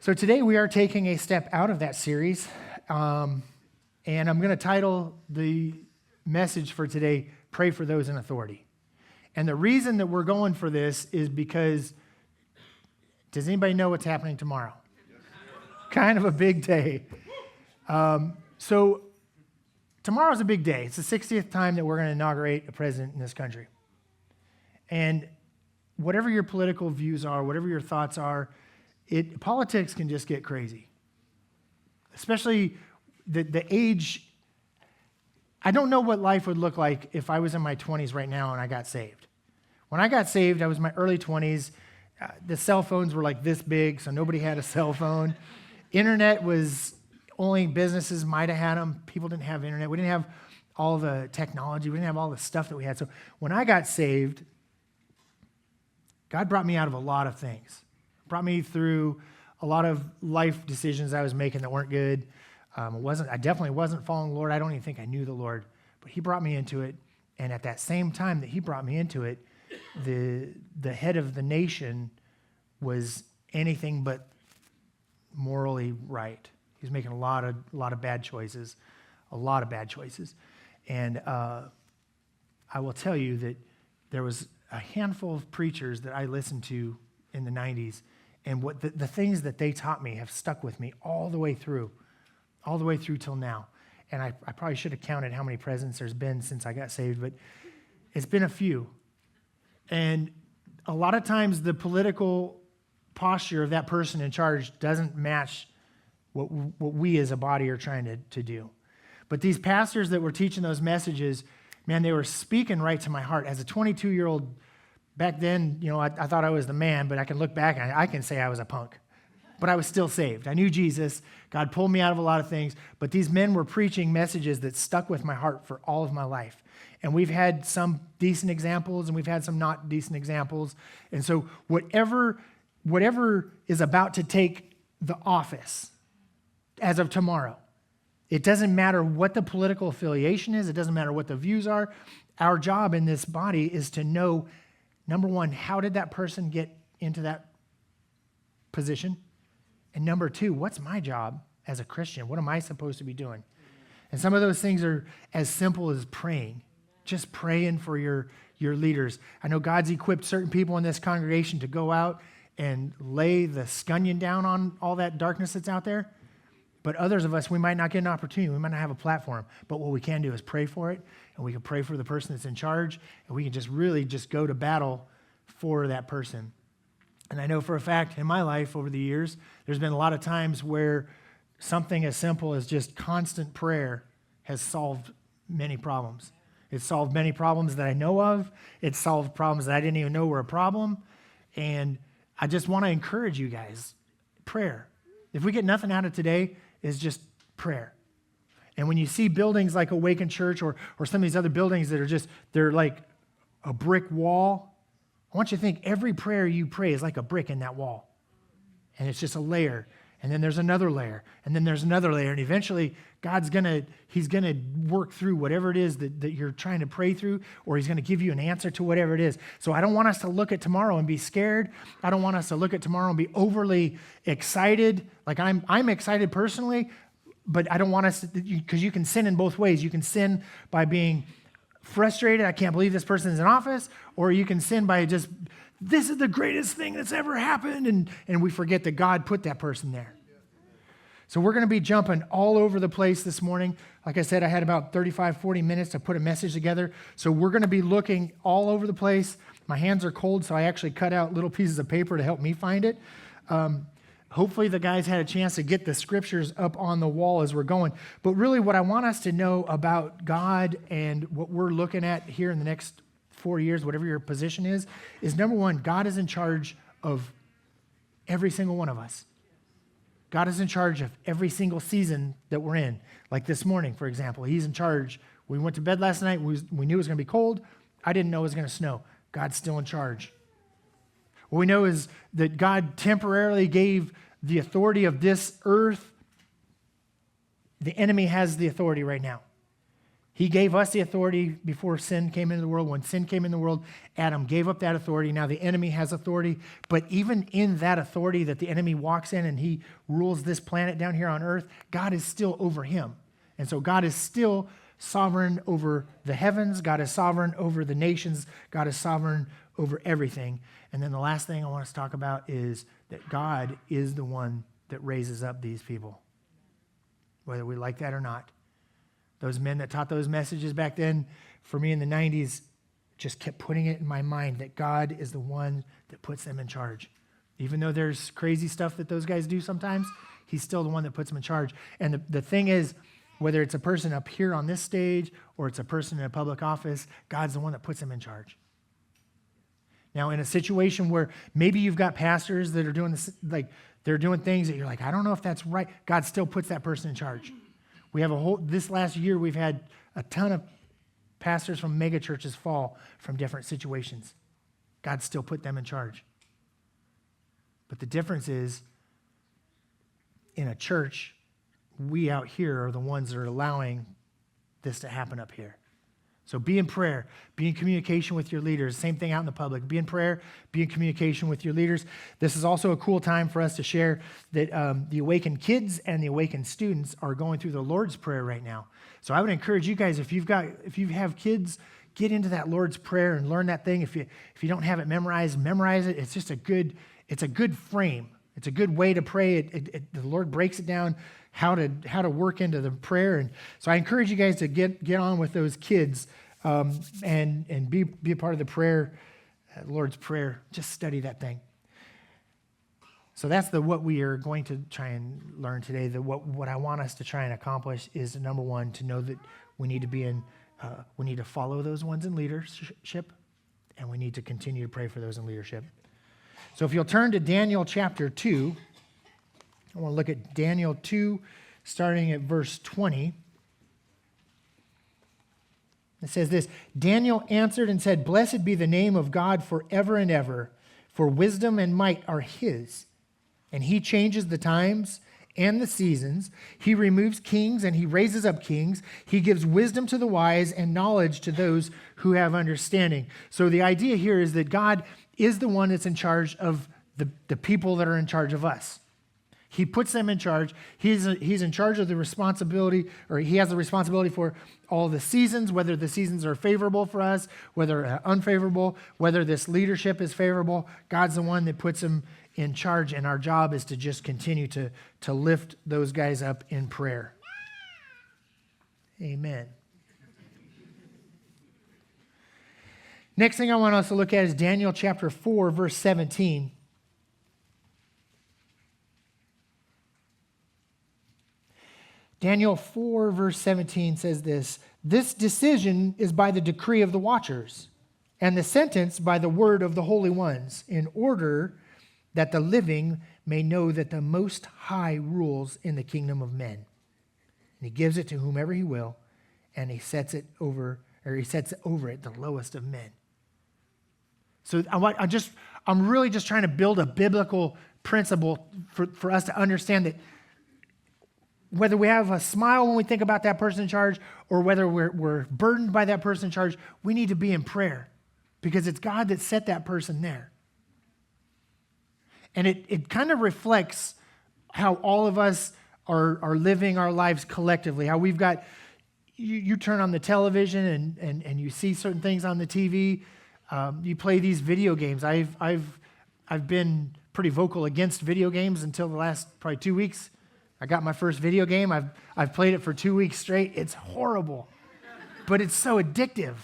So today we are taking a step out of that series, and I'm going to title the message for today, Pray for Those in Authority. And the reason that we're going for this is because, does anybody know what's happening tomorrow? Kind of a big day. So tomorrow's a big day. It's the 60th time that we're going to inaugurate a president in this country. And whatever your political views are, whatever your thoughts are, politics can just get crazy. Especially the age. I don't know what life would look like if I was in my 20s right now and I got saved. When I got saved, I was in my early 20s. The cell phones were like this big, so nobody had a cell phone. Internet was only businesses might have had them. People didn't have internet. We didn't have all the technology. We didn't have all the stuff that we had. So when I got saved, God brought me out of a lot of things. Brought me through a lot of life decisions I was making that weren't good. I definitely wasn't following the Lord. I don't even think I knew the Lord, but He brought me into it. And at that same time that He brought me into it, the head of the nation was anything but morally right. He was making a lot of bad choices, And I will tell you that there was a handful of preachers that I listened to in the 90s, and what the things that they taught me have stuck with me all the way through till now. And I probably should have counted how many presidents there's been since I got saved, but it's been a few. And a lot of times the political posture of that person in charge doesn't match what we as a body are trying to do. But these pastors that were teaching those messages, man, they were speaking right to my heart. As a 22-year-old, back then, I thought I was the man, but I can look back and I can say I was a punk. But I was still saved. I knew Jesus. God pulled me out of a lot of things. But these men were preaching messages that stuck with my heart for all of my life. And we've had some decent examples and we've had some not decent examples. And so whatever is about to take the office as of tomorrow, it doesn't matter what the political affiliation is. It doesn't matter what the views are. Our job in this body is to know, number one, how did that person get into that position? And number two, what's my job as a Christian? What am I supposed to be doing? And some of those things are as simple as praying. Just praying for your leaders. I know God's equipped certain people in this congregation to go out and lay the scunion down on all that darkness that's out there. But others of us, we might not get an opportunity. We might not have a platform. But what we can do is pray for it, and we can pray for the person that's in charge, and we can just really just go to battle for that person. And I know for a fact in my life over the years, there's been a lot of times where something as simple as just constant prayer has solved many problems. It's solved many problems that I know of. It's solved problems that I didn't even know were a problem. And I just want to encourage you guys, prayer. If we get nothing out of today, is just prayer. And when you see buildings like Awaken Church or some of these other buildings that are they're like a brick wall, I want you to think every prayer you pray is like a brick in that wall. And it's just a layer. And then there's another layer. And then there's another layer. And eventually, He's going to work through whatever it is that you're trying to pray through, or He's going to give you an answer to whatever it is. So I don't want us to look at tomorrow and be scared. I don't want us to look at tomorrow and be overly excited. Like I'm excited personally, but I don't want us to, because you can sin in both ways. You can sin by being frustrated, I can't believe this person is in office, or you can sin by just, this is the greatest thing that's ever happened, and we forget that God put that person there. So we're going to be jumping all over the place this morning. Like I said, I had about 35, 40 minutes to put a message together, so we're going to be looking all over the place. My hands are cold, so I actually cut out little pieces of paper to help me find it. Hopefully the guys had a chance to get the scriptures up on the wall as we're going. But really what I want us to know about God and what we're looking at here in the next 4 years, whatever your position is number one, God is in charge of every single one of us. God is in charge of every single season that we're in. Like this morning, for example, He's in charge. We went to bed last night. We knew it was going to be cold. I didn't know it was going to snow. God's still in charge. What we know is that God temporarily gave the authority of this earth. The enemy has the authority right now. He gave us the authority before sin came into the world. When sin came into the world, Adam gave up that authority. Now the enemy has authority. But even in that authority that the enemy walks in and he rules this planet down here on earth, God is still over him. And so God is still sovereign over the heavens. God is sovereign over the nations. God is sovereign over everything. And then the last thing I want us to talk about is that God is the one that raises up these people, whether we like that or not. Those men that taught those messages back then, for me in the 90s, just kept putting it in my mind that God is the one that puts them in charge. Even though there's crazy stuff that those guys do sometimes, he's still the one that puts them in charge. And the thing is, whether it's a person up here on this stage or it's a person in a public office, God's the one that puts them in charge. Now, in a situation where maybe you've got pastors that are doing this, like they're doing things that you're like, I don't know if that's right, God still puts that person in charge. We have this last year, we've had a ton of pastors from mega churches fall from different situations. God still put them in charge. But the difference is, in a church, we out here are the ones that are allowing this to happen up here. So be in prayer, be in communication with your leaders. Same thing out in the public. Be in prayer, be in communication with your leaders. This is also a cool time for us to share that the Awakened kids and the Awakened students are going through the Lord's Prayer right now. So I would encourage you guys, if you have kids, get into that Lord's Prayer and learn that thing. If you don't have it memorized, memorize it. It's just a good frame. It's a good way to pray. The Lord breaks it down how to work into the prayer. And so I encourage you guys to get on with those kids and be a part of the prayer, Lord's Prayer. Just study that thing. So that's what we are going to try and learn today. What I want us to try and accomplish is, number one, to know that we need to follow those ones in leadership, and we need to continue to pray for those in leadership. So if you'll turn to Daniel chapter 2, I want to look at Daniel 2, starting at verse 20. It says this: Daniel answered and said, "Blessed be the name of God forever and ever, for wisdom and might are his. And he changes the times and the seasons. He removes kings and he raises up kings. He gives wisdom to the wise and knowledge to those who have understanding." So the idea here is that God is the one that's in charge of the people that are in charge of us. He puts them in charge. He's in charge of the responsibility, or he has the responsibility for all the seasons, whether the seasons are favorable for us, whether unfavorable, whether this leadership is favorable. God's the one that puts them in charge, and our job is to just continue to lift those guys up in prayer. Amen. Next thing I want us to look at is Daniel chapter 4, verse 17. Daniel 4, verse 17 says this: "This decision is by the decree of the watchers, and the sentence by the word of the holy ones, in order that the living may know that the Most High rules in the kingdom of men. And he gives it to whomever he will, and he sets over it the lowest of men." So I'm really just trying to build a biblical principle for us to understand that whether we have a smile when we think about that person in charge or whether we're burdened by that person in charge, we need to be in prayer because it's God that set that person there. And it kind of reflects how all of us are living our lives collectively, how we've got, you turn on the television and you see certain things on the TV. You play these video games. I've been pretty vocal against video games until the last probably 2 weeks. I got my first video game. I've played it for 2 weeks straight. It's horrible, but it's so addictive.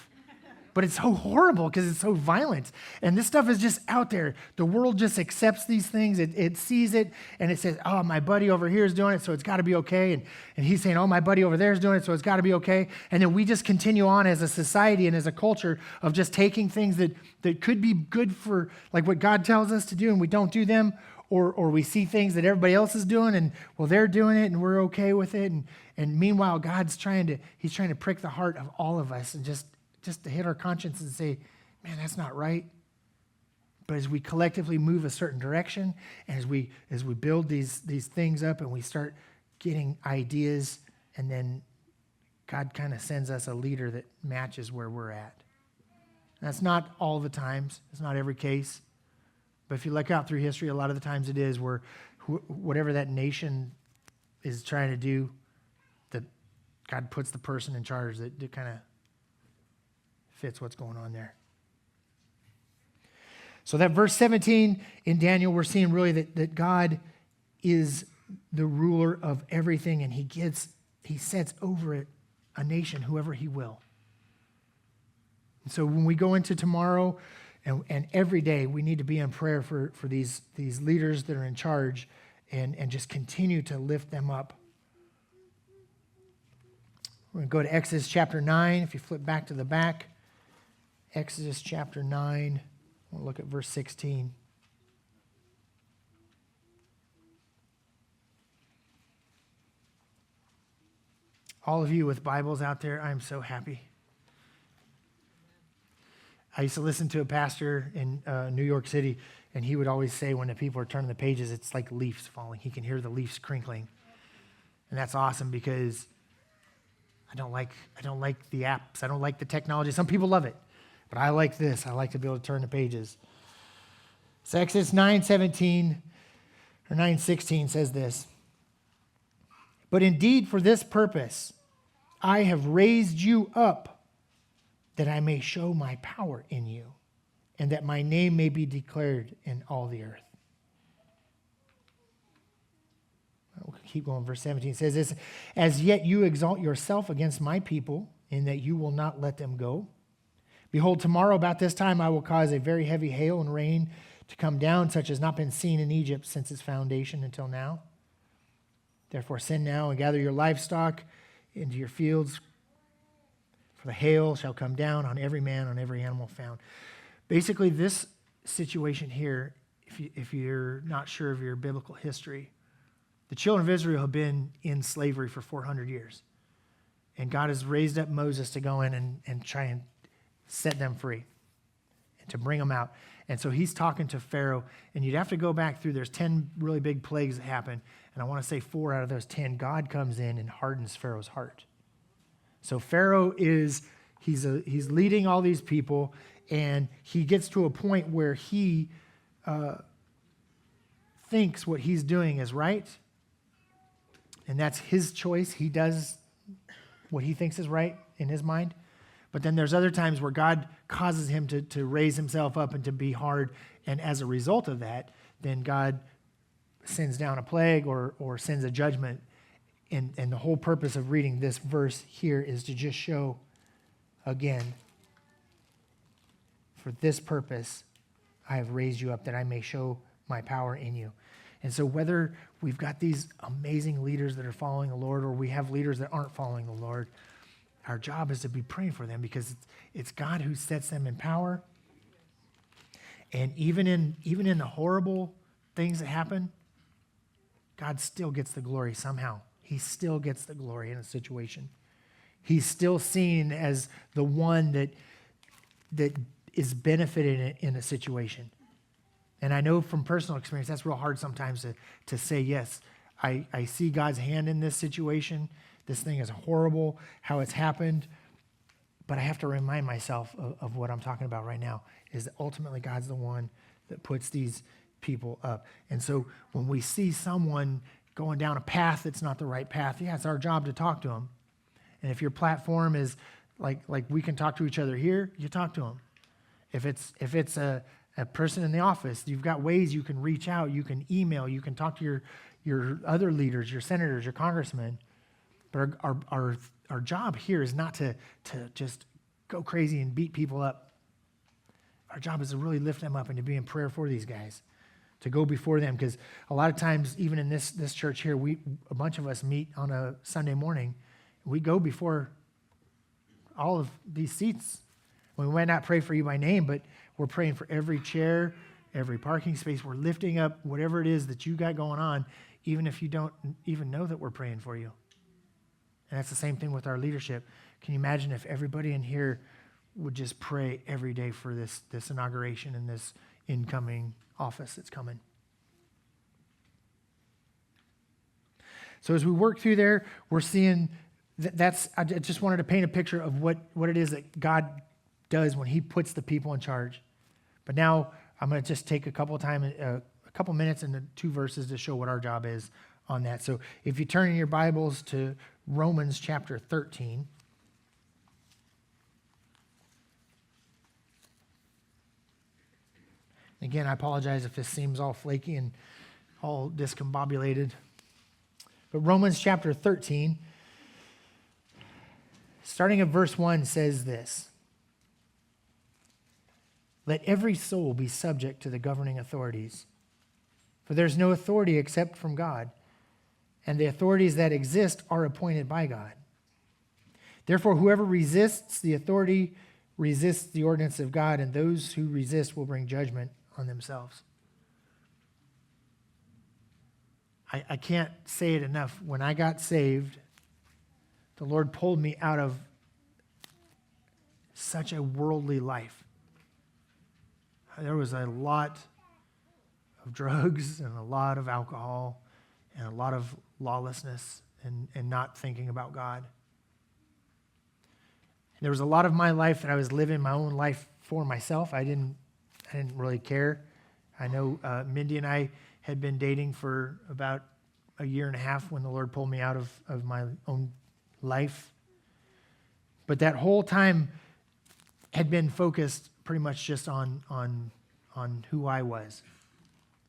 But it's so horrible because it's so violent. And this stuff is just out there. The world just accepts these things. It sees it, and it says, oh, my buddy over here is doing it, so it's got to be okay. And he's saying, oh, my buddy over there is doing it, so it's got to be okay. And then we just continue on as a society and as a culture of just taking things that could be good for, like what God tells us to do, and we don't do them. Or we see things that everybody else is doing, and well, they're doing it, and we're okay with it. And meanwhile, God's trying to prick the heart of all of us and just to hit our conscience and say, man, that's not right. But as we collectively move a certain direction, and as we build these things up and we start getting ideas and then God kind of sends us a leader that matches where we're at. That's not all the times. It's not every case. But if you look out through history, a lot of the times it is where whatever that nation is trying to do, that God puts the person in charge that kind of fits what's going on there. So that verse 17 in Daniel, we're seeing really that God is the ruler of everything, and he sets over it a nation, whoever he will. And so when we go into tomorrow and every day, we need to be in prayer for these leaders that are in charge and just continue to lift them up. We're going to go to Exodus chapter 9. If you flip back to the back, Exodus chapter 9, we'll look at verse 16. All of you with Bibles out there, I'm so happy. I used to listen to a pastor in New York City, and he would always say when the people are turning the pages, it's like leaves falling. He can hear the leaves crinkling. And that's awesome because I don't like the apps. I don't like the technology. Some people love it, but I like this. I like to be able to turn the pages. So Exodus 9:17 or 9:16 says this. But indeed for this purpose, I have raised you up that I may show my power in you and that my name may be declared in all the earth. We'll keep going. Verse 17 says this, as yet you exalt yourself against my people in that you will not let them go. Behold, tomorrow about this time I will cause a very heavy hail and rain to come down, such as not been seen in Egypt since its foundation until now. Therefore send now and gather your livestock into your fields, for the hail shall come down on every man, on every animal found. Basically, this situation here, if you're not sure of your biblical history, the children of Israel have been in slavery for 400 years. And God has raised up Moses to go in and try and set them free and to bring them out. And so he's talking to Pharaoh, and you'd have to go back through, there's 10 really big plagues that happen, and I want to say 4 out of those 10, God comes in and hardens Pharaoh's heart. So Pharaoh he's leading all these people, and he gets to a point where he thinks what he's doing is right, and that's his choice. He does what he thinks is right in his mind. But then there's other times where God causes him to raise himself up and to be hard, and as a result of that, then God sends down a plague or sends a judgment. And the whole purpose of reading this verse here is to just show, again, for this purpose, I have raised you up that I may show my power in you. And so whether we've got these amazing leaders that are following the Lord or we have leaders that aren't following the Lord, our job is to be praying for them because it's God who sets them in power. And even in the horrible things that happen, God still gets the glory somehow. He still gets the glory in a situation. He's still seen as the one that is benefited in a situation. And I know from personal experience, that's real hard sometimes to say, yes, I see God's hand in this situation. This thing is horrible, how it's happened. But I have to remind myself of what I'm talking about right now, is that ultimately God's the one that puts these people up. And so when we see someone going down a path that's not the right path, yeah, it's our job to talk to them. And if your platform is like we can talk to each other here, you talk to them. If it's a person in the office, you've got ways you can reach out, you can email, you can talk to your other leaders, your senators, your congressmen. But our job here is not to just go crazy and beat people up. Our job is to really lift them up and to be in prayer for these guys, to go before them. Because a lot of times, even in this church here, a bunch of us meet on a Sunday morning. We go before all of these seats. We might not pray for you by name, but we're praying for every chair, every parking space. We're lifting up whatever it is that you got going on, even if you don't even know that we're praying for you. And that's the same thing with our leadership. Can you imagine if everybody in here would just pray every day for this inauguration and this incoming office that's coming? So as we work through there, we're seeing I just wanted to paint a picture of what it is that God does when he puts the people in charge. But now I'm going to just take a couple minutes and the 2 verses to show what our job is on that. So if you turn in your Bibles to Romans chapter 13. Again, I apologize if this seems all flaky and all discombobulated. But Romans chapter 13, starting at verse 1, says this: "Let every soul be subject to the governing authorities, for there's no authority except from God, and the authorities that exist are appointed by God. Therefore, whoever resists the authority resists the ordinance of God, and those who resist will bring judgment on themselves." I can't say it enough. When I got saved, the Lord pulled me out of such a worldly life. There was a lot of drugs and a lot of alcohol and a lot of lawlessness and not thinking about God. There was a lot of my life that I was living my own life for myself. I didn't really care. I know Mindy and I had been dating for about a year and a half when the Lord pulled me out of my own life. But that whole time had been focused pretty much just on who I was.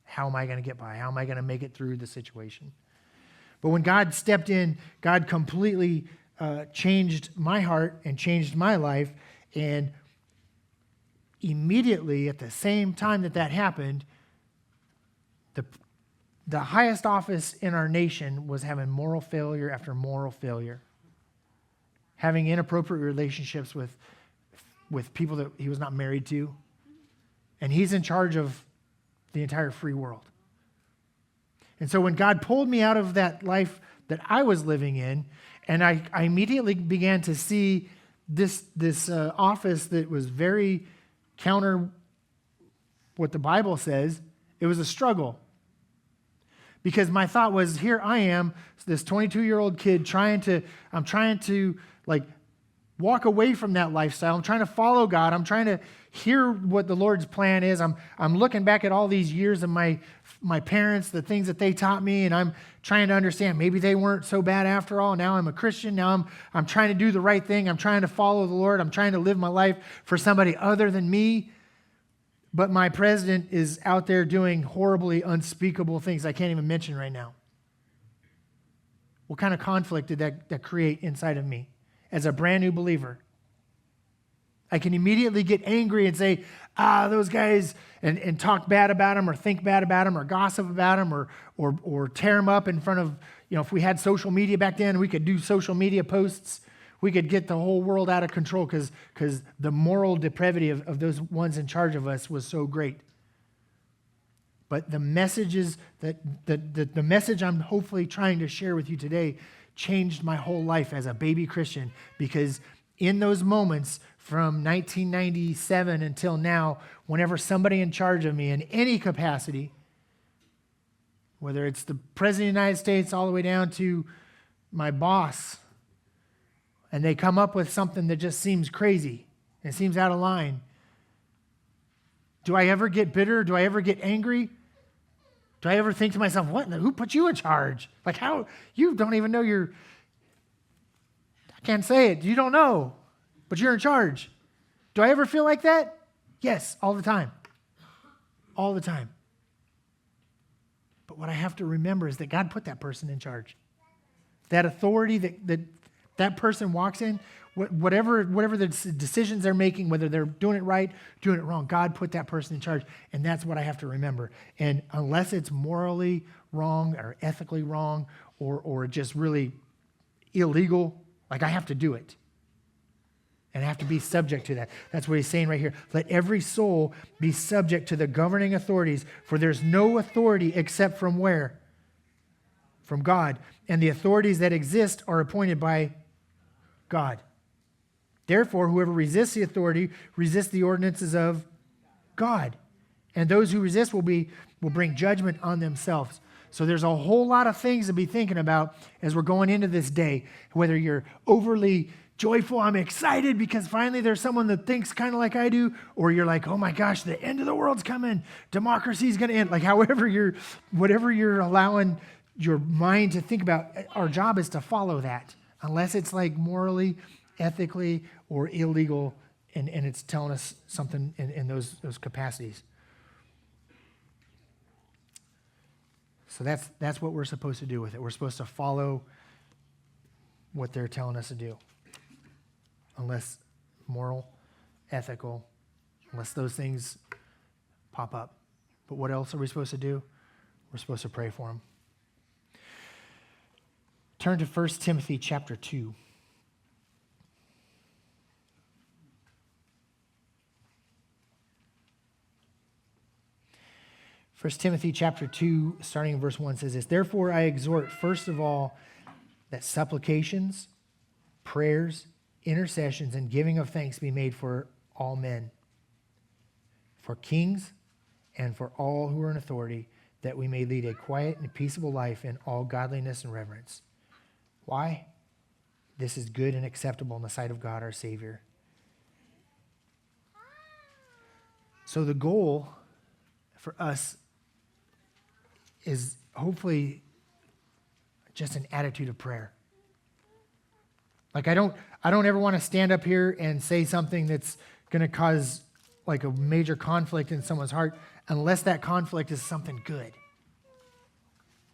How am I going to get by? How am I going to make it through the situation? But when God stepped in, God completely changed my heart and changed my life. And immediately at the same time that happened, the highest office in our nation was having moral failure after moral failure, having inappropriate relationships with people that he was not married to. And he's in charge of the entire free world. And so when God pulled me out of that life that I was living in, and I immediately began to see this office that was very counter what the Bible says, it was a struggle. Because my thought was, here I am, this 22-year-old kid I'm trying to like walk away from that lifestyle. I'm trying to follow God. I'm trying to hear what the Lord's plan is. I'm looking back at all these years of my parents, the things that they taught me, and I'm trying to understand maybe they weren't so bad after all. Now I'm a Christian. Now I'm trying to do the right thing. I'm trying to follow the Lord. I'm trying to live my life for somebody other than me. But my president is out there doing horribly unspeakable things I can't even mention right now. What kind of conflict did that create inside of me as a brand new believer? I can immediately get angry and say, those guys, and talk bad about them or think bad about them or gossip about them or tear them up in front of, if we had social media back then, we could do social media posts. We could get the whole world out of control because the moral depravity of those ones in charge of us was so great. But the messages the message I'm hopefully trying to share with you today changed my whole life as a baby Christian, because in those moments from 1997 until now, whenever somebody in charge of me in any capacity, whether it's the President of the United States all the way down to my boss, and they come up with something that just seems crazy and seems out of line, do I ever get bitter? Do I ever get angry? Do I ever think to myself, who put you in charge? Like, how? You don't even know I can't say it. You don't know, but you're in charge. Do I ever feel like that? Yes, all the time. All the time. But what I have to remember is that God put that person in charge. That authority that person walks in, whatever the decisions they're making, whether they're doing it right, doing it wrong, God put that person in charge, and that's what I have to remember. And unless it's morally wrong or ethically wrong or just really illegal, like I have to do it. And I have to be subject to that. That's what he's saying right here. Let every soul be subject to the governing authorities, for there's no authority except from where? From God. And the authorities that exist are appointed by God. Therefore, whoever resists the authority resists the ordinances of God. And those who resist will bring judgment on themselves. So there's a whole lot of things to be thinking about as we're going into this day, whether you're overly joyful, I'm excited because finally there's someone that thinks kind of like I do, or you're like, oh my gosh, the end of the world's coming, democracy's going to end. Like whatever you're allowing your mind to think about, our job is to follow that, unless it's like morally, ethically, or illegal, and it's telling us something in those capacities. So that's what we're supposed to do with it. We're supposed to follow what they're telling us to do. Unless moral, ethical, unless those things pop up. But what else are we supposed to do? We're supposed to pray for them. Turn to 1 Timothy chapter 2. 1 Timothy chapter 2, starting in verse 1, says this, therefore I exhort, first of all, that supplications, prayers, intercessions, and giving of thanks be made for all men, for kings, and for all who are in authority, that we may lead a quiet and peaceable life in all godliness and reverence. Why? This is good and acceptable in the sight of God our Savior. So the goal for us is hopefully just an attitude of prayer. Like I don't ever want to stand up here and say something that's going to cause like a major conflict in someone's heart unless that conflict is something good.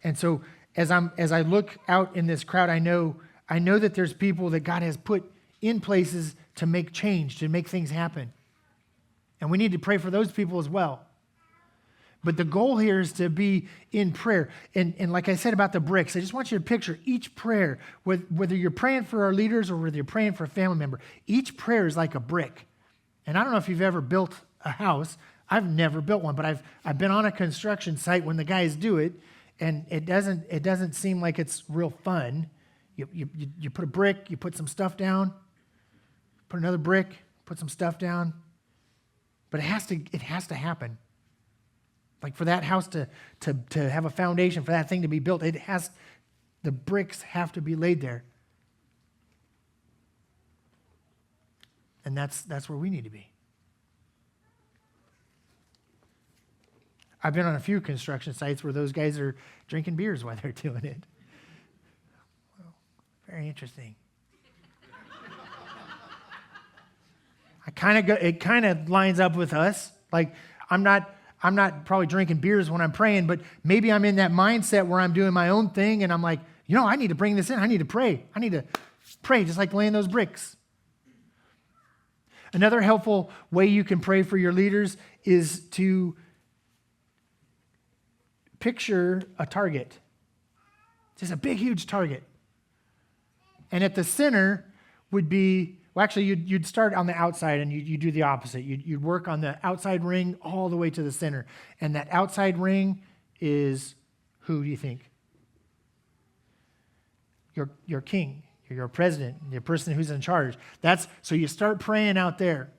And so as I look out in this crowd, I know that there's people that God has put in places to make change, to make things happen. And we need to pray for those people as well. But the goal here is to be in prayer. And like I said about the bricks, I just want you to picture each prayer, whether you're praying for our leaders or whether you're praying for a family member, each prayer is like a brick. And I don't know if you've ever built a house. I've never built one, but I've been on a construction site when the guys do it, and it doesn't seem like it's real fun. You put a brick, you put some stuff down, put another brick, put some stuff down. But it has to happen. Like for that house to have a foundation, for that thing to be built, the bricks have to be laid there. And that's where we need to be. I've been on a few construction sites where those guys are drinking beers while they're doing it. Well, very interesting. It kind of lines up with us. Like I'm not probably drinking beers when I'm praying, but maybe I'm in that mindset where I'm doing my own thing and I'm like, I need to bring this in. I need to pray. I need to pray just like laying those bricks. Another helpful way you can pray for your leaders is to picture a target. Just a big, huge target. And at the center would be, well, actually, you'd start on the outside and you do the opposite. You'd work on the outside ring all the way to the center. And that outside ring is who do you think? Your king, your president, your person who's in charge. So you start praying out there.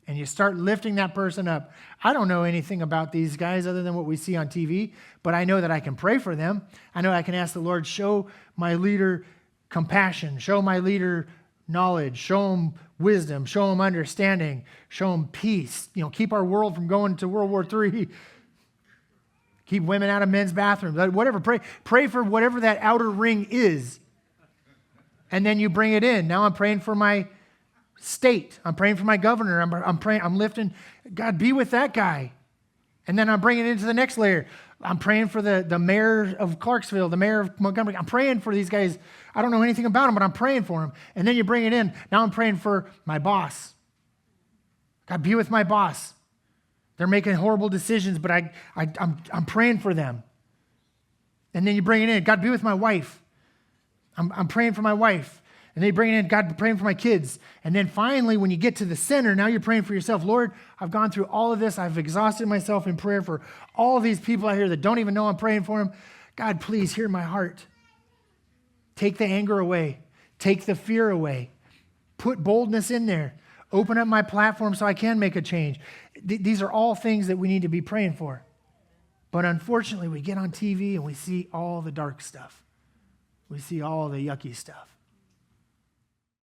And you start lifting that person up. I don't know anything about these guys other than what we see on TV, but I know that I can pray for them. I know I can ask the Lord, show my leader compassion, show my leader knowledge, show them wisdom, show them understanding, show them peace. Keep our world from going to World War III. Keep women out of men's bathrooms. Whatever. Pray for whatever that outer ring is. And then you bring it in. Now I'm praying for my state. I'm praying for my governor. I'm praying. I'm lifting. God, be with that guy. And then I'm bringing it into the next layer. I'm praying for the mayor of Clarksville, the mayor of Montgomery. I'm praying for these guys. I don't know anything about them, but I'm praying for them. And then you bring it in. Now I'm praying for my boss. God, be with my boss. They're making horrible decisions, but I'm praying for them. And then you bring it in. God, be with my wife. I'm praying for my wife. And then you bring it in, God, praying for my kids. And then finally, when you get to the center, now you're praying for yourself. Lord, I've gone through all of this. I've exhausted myself in prayer for all of these people out here that don't even know I'm praying for them. God, please hear my heart. Take the anger away. Take the fear away. Put boldness in there. Open up my platform so I can make a change. These are all things that we need to be praying for. But unfortunately, we get on TV and we see all the dark stuff. We see all the yucky stuff.